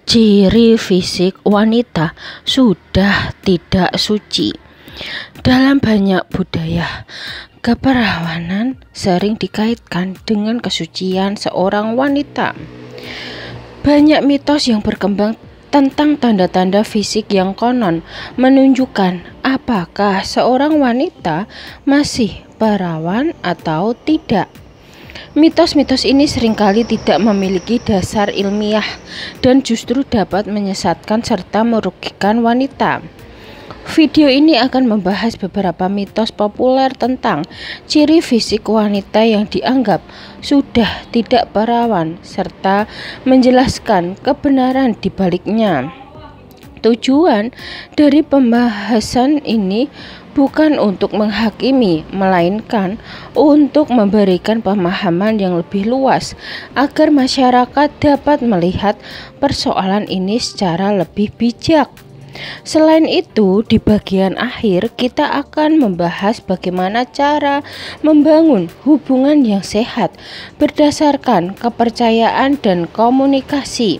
Ciri fisik wanita sudah tidak suci. Dalam banyak budaya, keperawanan sering dikaitkan dengan kesucian seorang wanita. Banyak mitos yang berkembang tentang tanda-tanda fisik yang konon menunjukkan apakah seorang wanita masih perawan atau tidak. Mitos-mitos ini seringkali tidak memiliki dasar ilmiah dan justru dapat menyesatkan serta merugikan wanita. Video ini akan membahas beberapa mitos populer tentang ciri fisik wanita yang dianggap sudah tidak perawan serta menjelaskan kebenaran di baliknya. Tujuan dari pembahasan ini bukan untuk menghakimi, melainkan untuk memberikan pemahaman yang lebih luas agar masyarakat dapat melihat persoalan ini secara lebih bijak. Selain itu, di bagian akhir kita akan membahas bagaimana cara membangun hubungan yang sehat berdasarkan kepercayaan dan komunikasi,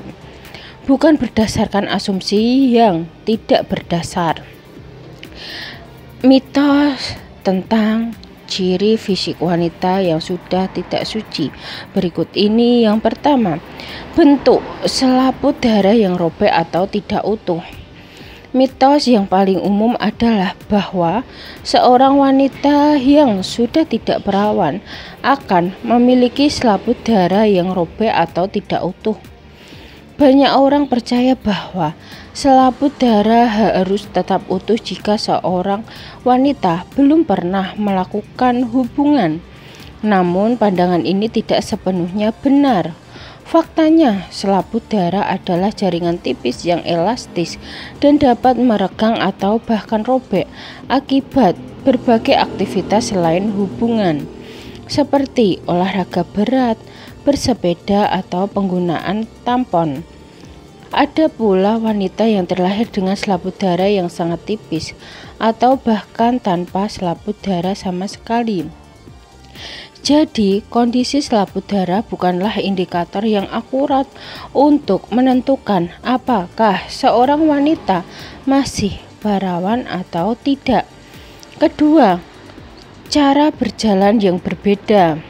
bukan berdasarkan asumsi yang tidak berdasar. Mitos tentang ciri fisik wanita yang sudah tidak suci. Berikut ini yang pertama, bentuk selaput darah yang robek atau tidak utuh. Mitos yang paling umum adalah bahwa seorang wanita yang sudah tidak perawan akan memiliki selaput darah yang robek atau tidak utuh. Banyak orang percaya bahwa selaput darah harus tetap utuh jika seorang wanita belum pernah melakukan hubungan. Namun pandangan ini tidak sepenuhnya benar. Faktanya, selaput darah adalah jaringan tipis yang elastis dan dapat meregang atau bahkan robek akibat berbagai aktivitas selain hubungan, seperti olahraga berat, bersepeda, atau penggunaan tampon. Ada pula wanita yang terlahir dengan selaput darah yang sangat tipis atau bahkan tanpa selaput darah sama sekali. Jadi, kondisi selaput darah bukanlah indikator yang akurat untuk menentukan apakah seorang wanita masih perawan atau tidak. Kedua, cara berjalan yang berbeda.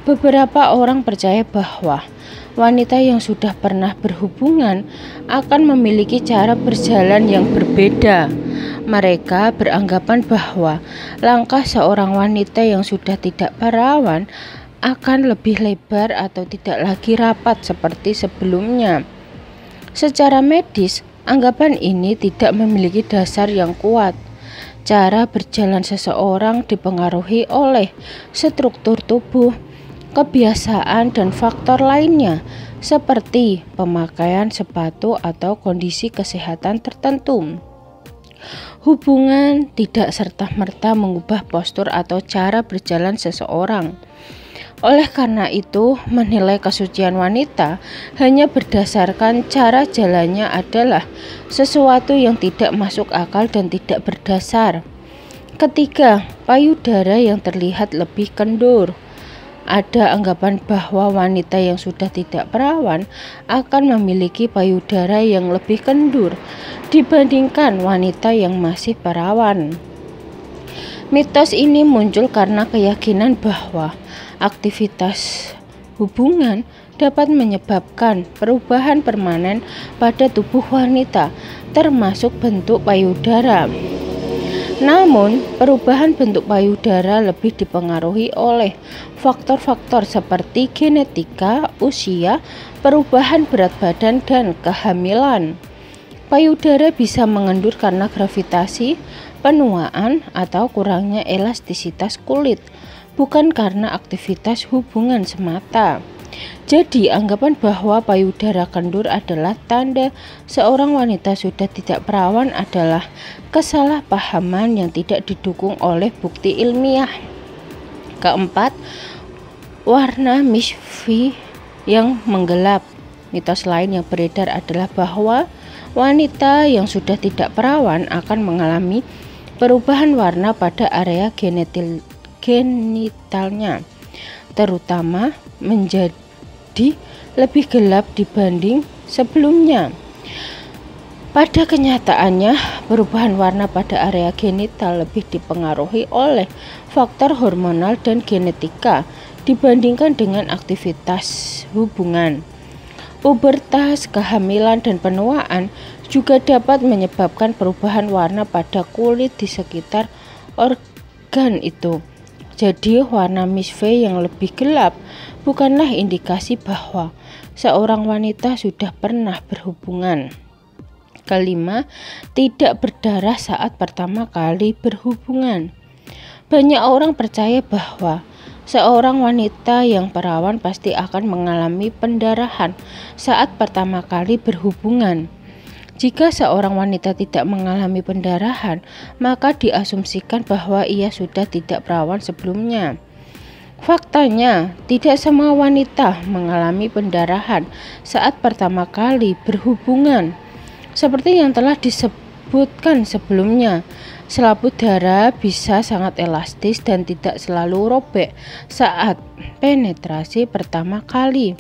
Beberapa orang percaya bahwa wanita yang sudah pernah berhubungan akan memiliki cara berjalan yang berbeda. Mereka beranggapan bahwa langkah seorang wanita yang sudah tidak perawan akan lebih lebar atau tidak lagi rapat seperti sebelumnya. Secara medis, anggapan ini tidak memiliki dasar yang kuat. Cara berjalan seseorang dipengaruhi oleh struktur tubuh, kebiasaan, dan faktor lainnya seperti pemakaian sepatu atau kondisi kesehatan tertentu. Hubungan tidak serta-merta mengubah postur atau cara berjalan seseorang. Oleh karena itu, menilai kesucian wanita hanya berdasarkan cara jalannya adalah sesuatu yang tidak masuk akal dan tidak berdasar. Ketiga, payudara yang terlihat lebih kendur. Ada anggapan bahwa wanita yang sudah tidak perawan akan memiliki payudara yang lebih kendur dibandingkan wanita yang masih perawan. Mitos ini muncul karena keyakinan bahwa aktivitas hubungan dapat menyebabkan perubahan permanen pada tubuh wanita, termasuk bentuk payudara. Namun, perubahan bentuk payudara lebih dipengaruhi oleh faktor-faktor seperti genetika, usia, perubahan berat badan, dan kehamilan. Payudara bisa mengendur karena gravitasi, penuaan, atau kurangnya elastisitas kulit, bukan karena aktivitas hubungan semata. Jadi, anggapan bahwa payudara kendur adalah tanda seorang wanita sudah tidak perawan adalah kesalahpahaman yang tidak didukung oleh bukti ilmiah. Keempat, warna misfi yang menggelap. Mitos lain yang beredar adalah bahwa wanita yang sudah tidak perawan akan mengalami perubahan warna pada area genitalnya, terutama menjadi lebih gelap dibanding sebelumnya. Pada kenyataannya, perubahan warna pada area genital lebih dipengaruhi oleh faktor hormonal dan genetika dibandingkan dengan aktivitas hubungan. Pubertas, kehamilan, dan penuaan juga dapat menyebabkan perubahan warna pada kulit di sekitar organ itu. Jadi, warna misve yang lebih gelap bukanlah indikasi bahwa seorang wanita sudah pernah berhubungan. Kelima, tidak berdarah saat pertama kali berhubungan. Banyak orang percaya bahwa seorang wanita yang perawan pasti akan mengalami pendarahan saat pertama kali berhubungan. Jika seorang wanita tidak mengalami pendarahan, maka diasumsikan bahwa ia sudah tidak perawan sebelumnya. Faktanya, tidak semua wanita mengalami pendarahan saat pertama kali berhubungan. Seperti yang telah disebutkan sebelumnya, selaput darah bisa sangat elastis dan tidak selalu robek saat penetrasi pertama kali.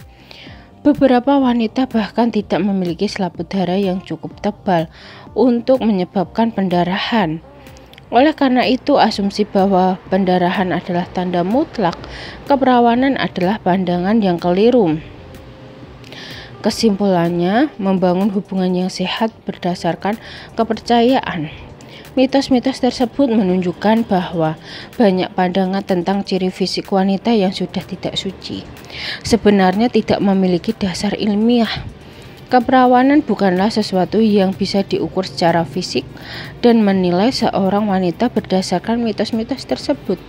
Beberapa wanita bahkan tidak memiliki selaput darah yang cukup tebal untuk menyebabkan pendarahan. Oleh karena itu, asumsi bahwa pendarahan adalah tanda mutlak keperawanan adalah pandangan yang keliru. Kesimpulannya, membangun hubungan yang sehat berdasarkan kepercayaan. Mitos-mitos tersebut menunjukkan bahwa banyak pandangan tentang ciri fisik wanita yang sudah tidak suci sebenarnya tidak memiliki dasar ilmiah. Keperawanan bukanlah sesuatu yang bisa diukur secara fisik, dan menilai seorang wanita berdasarkan mitos-mitos tersebut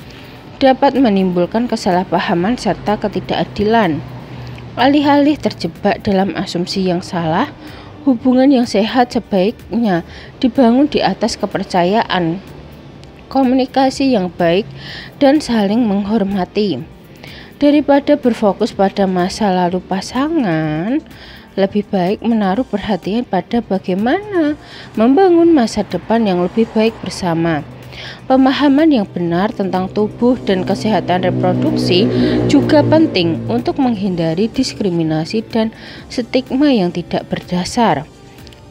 dapat menimbulkan kesalahpahaman serta ketidakadilan. Alih-alih terjebak dalam asumsi yang salah, hubungan yang sehat sebaiknya dibangun di atas kepercayaan, komunikasi yang baik, dan saling menghormati. Daripada berfokus pada masa lalu pasangan, lebih baik menaruh perhatian pada bagaimana membangun masa depan yang lebih baik bersama. Pemahaman yang benar tentang tubuh dan kesehatan reproduksi juga penting untuk menghindari diskriminasi dan stigma yang tidak berdasar.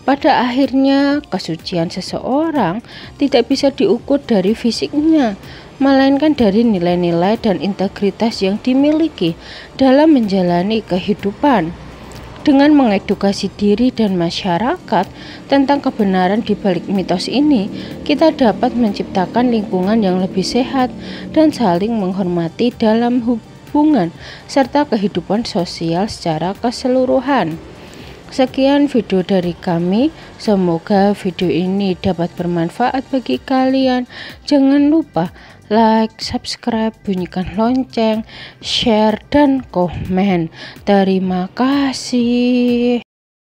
Pada akhirnya, kesucian seseorang tidak bisa diukur dari fisiknya, melainkan dari nilai-nilai dan integritas yang dimiliki dalam menjalani kehidupan. Dengan mengedukasi diri dan masyarakat tentang kebenaran di balik mitos ini, kita dapat menciptakan lingkungan yang lebih sehat dan saling menghormati dalam hubungan serta kehidupan sosial secara keseluruhan. Sekian video dari kami, semoga video ini dapat bermanfaat bagi kalian. Jangan lupa like, subscribe, bunyikan lonceng, share, dan komen. Terima kasih.